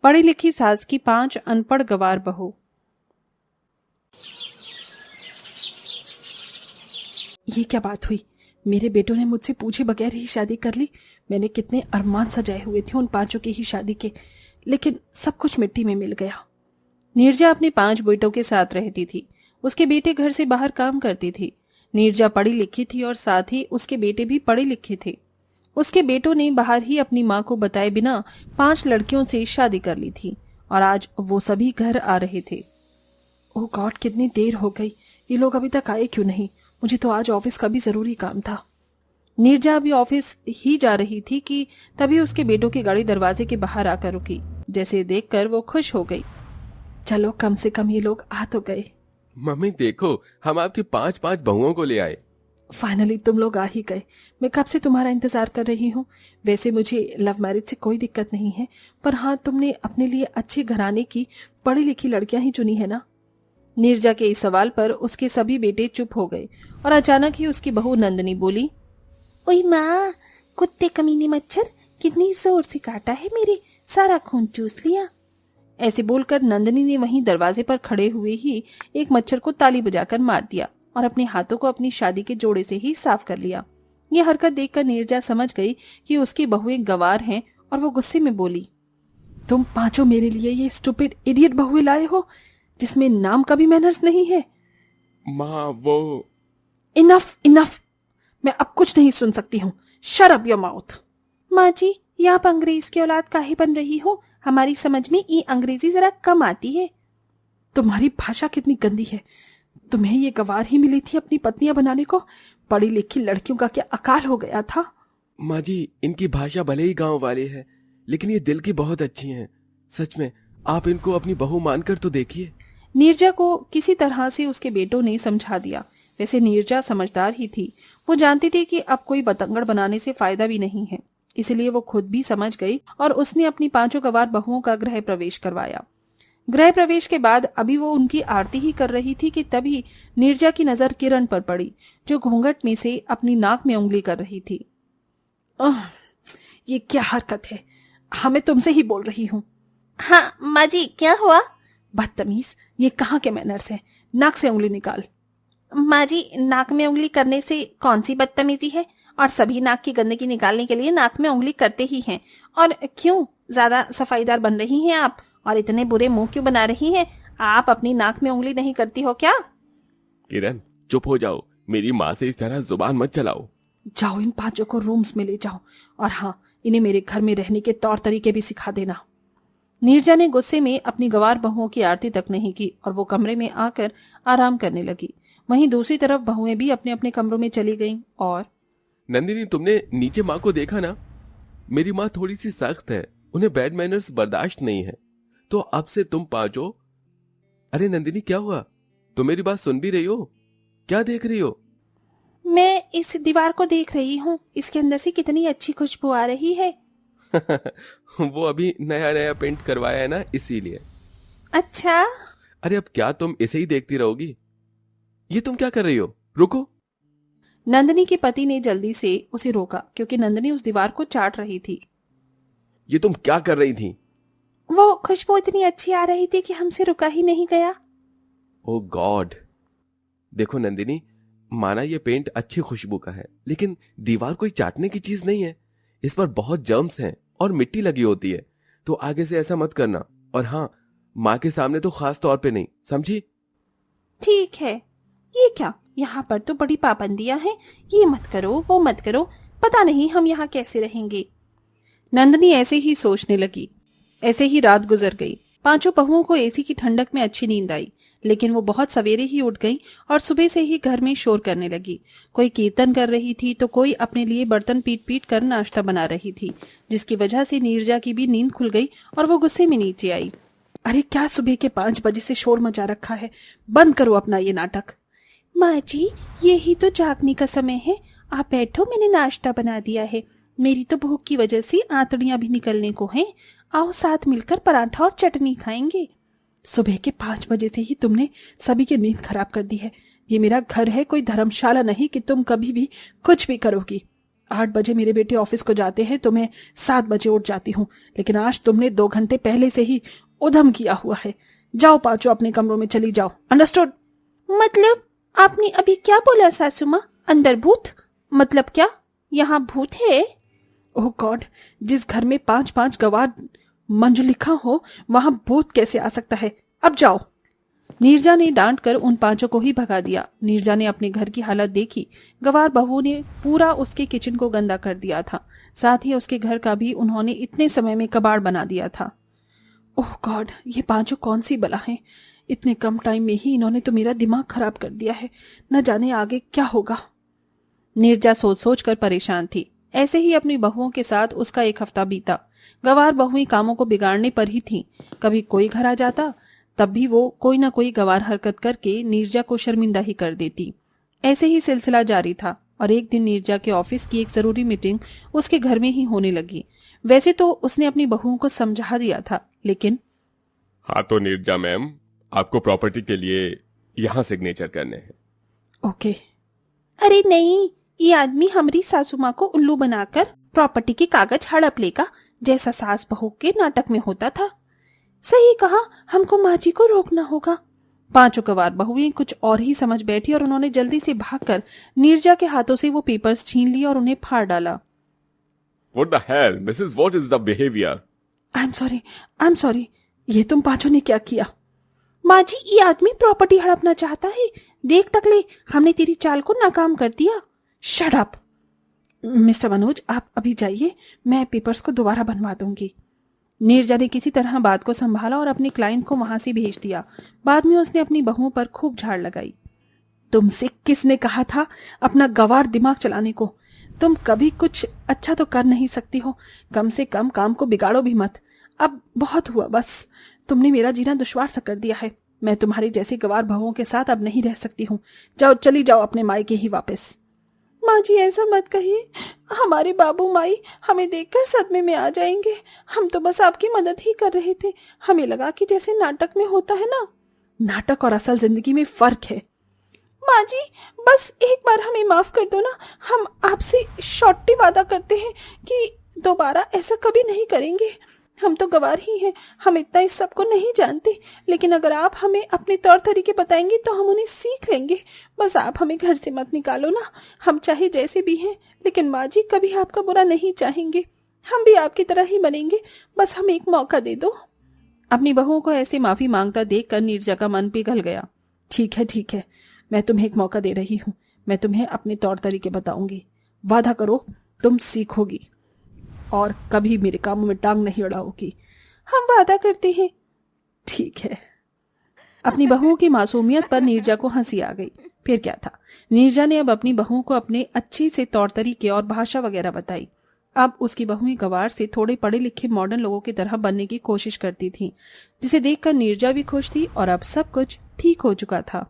पढ़ी लिखी सास की 5 अनपढ़ गवार बहू। ये क्या बात हुई? मेरे बेटों ने मुझसे पूछे बगैर ही शादी कर ली। मैंने कितने अरमान सजाए हुए थे उन 5 की ही शादी के, लेकिन सब कुछ मिट्टी में मिल गया। नीरजा अपने 5 बेटों के साथ रहती थी। उसके बेटे घर से बाहर काम करते थे। नीरजा पढ़ी लिखी थी और साथ ही उसके बेटे भी पढ़े लिखे थे। उसके बेटों ने बाहर ही अपनी माँ को बताए बिना 5 लड़कियों से शादी कर ली थी और आज वो सभी घर आ रहे थे। ओह गॉड, कितनी देर हो गई। ये लोग अभी तक आए क्यों नहीं? मुझे तो आज ऑफिस का भी जरूरी काम था। नीरजा अभी ऑफिस ही जा रही थी कि तभी उसके बेटों की गाड़ी दरवाजे के बाहर आकर रुकी। जैसे देखकर वो खुश हो गई। चलो, कम से कम ये लोग आ तो गए। मम्मी देखो, हम आपकी 5 बहुओं को ले आए। फाइनली तुम लोग आ ही गए। मैं कब से तुम्हारा इंतजार कर रही हूँ। वैसे मुझे लव मैरिज से कोई दिक्कत नहीं है, पर हाँ, तुमने अपने लिए अच्छे घराने की पढ़ी लिखी लड़कियां ही चुनी है ना? नीरजा के इस सवाल पर उसके सभी बेटे चुप हो गए और अचानक ही उसकी बहू नंदनी बोली, ओए माँ, कुत्ते कमीने मच्छर, कितनी जोर से काटा है, मेरे सारा खून चूस लिया। ऐसे बोलकर नंदनी ने वहीं दरवाजे पर खड़े हुए ही एक मच्छर को ताली बजाकर मार दिया और अपने हाथों को अपनी शादी के जोड़े से ही साफ कर लिया। यह हरकत देखकर नीरजा समझ गई कि उसकी बहुएं गंवार हैं और वो गुस्से में बोली, तुम 5 मेरे लिए ये स्टूपिड इडियट बहुएं लाए हो जिसमें नाम का भी मैनर्स नहीं है। माँ वो इनफ इनफ, मैं अब कुछ नहीं सुन सकती हूँ। Shut up your mouth. माँ जी, ये आप अंग्रेज की औलाद काहे बन रही हो? हमारी समझ में ये अंग्रेजी जरा कम आती है। तुम्हारी भाषा कितनी गंदी है। तुम्हें ये गवार ही मिली थी अपनी पत्नियां बनाने को? पढ़ी लिखी लड़कियों का क्या अकाल हो गया था? माँ जी, इनकी भाषा भले ही गांव वाली है, लेकिन ये दिल की बहुत अच्छी हैं। सच में, आप इनको अपनी बहू मानकर तो देखिए। नीरजा को किसी तरह से उसके बेटों ने समझा दिया। वैसे नीरजा समझदार ही थी। वो जानती थी कि अब कोई बतंगड़ बनाने से फायदा भी नहीं है, इसलिए वो खुद भी समझ गई और उसने अपनी 5 गवार बहुओं का गृह प्रवेश करवाया। गृह प्रवेश के बाद अभी वो उनकी आरती ही कर रही थी कि तभी नीरजा की नजर किरण पर पड़ी, जो घूंघट में से अपनी नाक में उंगली कर रही थी। ये क्या हरकत है? हाँ, मैं तुमसे ही बोल रही हूँ। हाँ माँ जी, क्या हुआ? बदतमीज, ये कहाँ के मैनर्स हैं? नाक से उंगली निकाल। माँ जी, नाक में उंगली करने से कौन सी बदतमीजी है? और सभी नाक की गंदगी निकालने के लिए नाक में उंगली करते ही हैं। और क्यों, ज्यादा सफाईदार बन रही हैं आप? और इतने बुरे मुंह क्यों बना रही हैं? आप अपनी नाक में उंगली नहीं करती हो क्या? किरण, चुप हो जाओ। मेरी माँ से इस तरह जुबान मत चलाओ। जाओ, इन 5 को रूम्स में ले जाओ और हाँ, इन्हें मेरे घर में रहने के तौर तरीके भी सिखा देना। नीरजा ने गुस्से में अपनी गवार बहुओं की आरती तक नहीं की और वो कमरे में आकर आराम करने लगी। वहीं दूसरी तरफ बहुएं भी अपने अपने कमरों में चली गईं। और नंदिनी, तुमने नीचे माँ को देखा ना? मेरी माँ थोड़ी सी सख्त है, उन्हें बैड मैनर्स बर्दाश्त नहीं है। तो अब से तुम 5। अरे नंदिनी, क्या हुआ? तुम मेरी बात सुन भी रही हो? क्या देख रही हो? मैं इस दीवार को देख रही हूँ, इसके अंदर से कितनी अच्छी खुशबू आ रही है। वो अभी नया नया पेंट करवाया है ना, इसीलिए। अच्छा। अरे अब क्या तुम इसे ही देखती रहोगी? ये तुम क्या कर रही हो? रुको। नंदनी के पति ने जल्दी से उसे रोका क्योंकि नंदनी उस दीवार को चाट रही थी। ये तुम क्या कर रही थी? वो खुशबू इतनी अच्छी आ रही थी कि हमसे रुका ही नहीं गया। ओ गॉड। देखो नंदिनी, माना ये पेंट अच्छी खुशबू का है, लेकिन दीवार कोई चाटने की चीज नहीं है। इस पर बहुत जर्म्स हैं और मिट्टी लगी होती है, तो आगे से ऐसा मत करना। और हाँ, माँ के सामने तो खास तौर पे नहीं, समझी? ठीक है। ये क्या, यहाँ पर तो बड़ी पाबंदियां हैं। ये मत करो, वो मत करो, पता नहीं हम यहाँ कैसे रहेंगे। नंदनी ऐसे ही सोचने लगी। ऐसे ही रात गुजर गई। 5 बहुओं को एसी की ठंडक में अच्छी नींद आई, लेकिन वो बहुत सवेरे ही उठ गईं और सुबह से ही घर में शोर करने लगी। कोई कीर्तन कर रही थी तो कोई अपने लिए बर्तन पीट पीट कर नाश्ता बना रही थी, जिसकी वजह से नीरजा की भी नींद खुल गई और वो गुस्से में नीचे आई। अरे क्या सुबह के 5 बजे से शोर मचा रखा है? बंद करो अपना ये नाटक। माँ जी, यही तो जागने का समय है। आप बैठो, मैंने नाश्ता बना दिया है। मेरी तो भूख की वजह से आंतड़ियां भी निकलने को हैं। आओ साथ मिलकर पराठा और चटनी खाएंगे। सुबह के 5 बजे से ही तुमने सभी की नींद खराब कर दी है। ये मेरा घर है, कोई धर्मशाला नहीं कि तुम कभी भी कुछ भी करोगी। 8 बजे मेरे बेटे ऑफिस को जाते हैं तो मैं 7 बजे उठ जाती हूँ, लेकिन आज तुमने 2 घंटे पहले से ही उधम किया हुआ है। जाओ पांचों अपने कमरों में चली जाओ, अंडरस्टूड? मतलब आपने अभी क्या बोला सासू माँ? अंदर भूत? मतलब क्या यहाँ भूत है? ओह गॉड, जिस घर में 5-5 गवार मंजू लिखा हो वहां भूत कैसे आ सकता है? अब जाओ। नीरजा ने डांट कर उन पांचों को ही भगा दिया। नीरजा ने अपने घर की हालत देखी। गवार बहू ने पूरा उसके किचन को गंदा कर दिया था, साथ ही उसके घर का भी उन्होंने इतने समय में कबाड़ बना दिया था। ओह गॉड, ये पांचों कौन सी बला हैं? इतने कम टाइम में ही इन्होंने तो मेरा दिमाग खराब कर दिया है। न जाने आगे क्या होगा। नीरजा सोच सोच कर परेशान थी। ऐसे ही अपनी बहुओं के साथ उसका एक हफ्ता बीता। गवार बहुएं कामों को बिगाड़ने पर ही थीं। कभी कोई घर आ जाता तब भी वो कोई ना कोई गवार हरकत करके नीरजा को शर्मिंदा ही कर देती। ऐसे ही सिलसिला जारी था और एक दिन नीरजा के ऑफिस की एक जरूरी मीटिंग उसके घर में ही होने लगी। वैसे तो उसने अपनी बहुओं को समझा दिया था, लेकिन हाँ तो नीरजा मैम, आपको प्रॉपर्टी के लिए यहाँ सिग्नेचर करने हैं। ओके। अरे नहीं, ये आदमी हमारी सासू माँ को उल्लू बनाकर प्रॉपर्टी के कागज हड़प लेगा, जैसा सास बहू के नाटक में होता था। सही कहा, हमको माँ जी को रोकना होगा। पांचों गवार बहुएं कुछ और ही समझ बैठी और उन्होंने जल्दी से भागकर नीरजा के हाथों से वो पेपर्स छीन लिए और उन्हें फाड़ डाला। What the hell, Mrs. What is the behavior? I am sorry, ये तुम पांचों ने क्या किया? माँ जी, ये आदमी प्रॉपर्टी हड़पना चाहता है। देख टकले, हमने तेरी चाल को नाकाम कर दिया। शट अप मिस्टर मनोज, आप अभी जाइए, मैं पेपर्स को दोबारा बनवा दूंगी। नीरजा ने किसी तरह बात को संभाला और अपने क्लाइंट को वहां से भेज दिया। बाद में उसने अपनी बहुओं पर खूब झाड़ लगाई। तुमसे किसने कहा था अपना गवार दिमाग चलाने को? तुम कभी कुछ अच्छा तो कर नहीं सकती हो, कम से कम काम को बिगाड़ो भी मत। अब बहुत हुआ, बस तुमने मेरा जीना दुश्वार सा कर दिया है। मैं तुम्हारी जैसी गवार बहुओं के साथ अब नहीं रह सकती हूँ। जाओ, चली जाओ अपने मायके ही वापस। माँ जी, ऐसा मत कहिए, हमारे बाबू माई हमें देखकर सदमे में आ जाएंगे। हम तो बस आपकी मदद ही कर रहे थे। हमें लगा कि जैसे नाटक में होता है ना। नाटक और असल जिंदगी में फर्क है। माँ जी, बस एक बार हमें माफ कर दो ना। हम आपसे शॉर्टी वादा करते हैं कि दोबारा ऐसा कभी नहीं करेंगे। हम तो गवार ही हैं, हम इतना इस सब को नहीं जानते, लेकिन अगर आप हमें अपने तौर तरीके बताएंगे तो हम उन्हें सीख लेंगे। बस आप हमें घर से मत निकालो ना। हम चाहे जैसे भी हैं, लेकिन माँ जी कभी आपका बुरा नहीं चाहेंगे। हम भी आपकी तरह ही बनेंगे। बस हमें एक मौका दे दो। अपनी बहुओं को ऐसे माफी मांगता देखकर नीरजा का मन पिघल गया। ठीक है, मैं तुम्हें एक मौका दे रही हूँ। मैं तुम्हें अपने तौर तरीके बताऊंगी। वादा करो तुम सीखोगी और कभी मेरे कामों में टांग नहीं अड़ाओगी। हम वादा करते हैं। ठीक है। अपनी बहुओं की मासूमियत पर नीरजा को हंसी आ गई। फिर क्या था, नीरजा ने अब अपनी बहुओं को अपने अच्छे से तौर तरीके और भाषा वगैरह बताई। अब उसकी बहुएं गवार से थोड़े पढ़े लिखे मॉडर्न लोगों की तरह बनने की कोशिश करती थीं, जिसे देखकर नीरजा भी खुश थी और अब सब कुछ ठीक हो चुका था।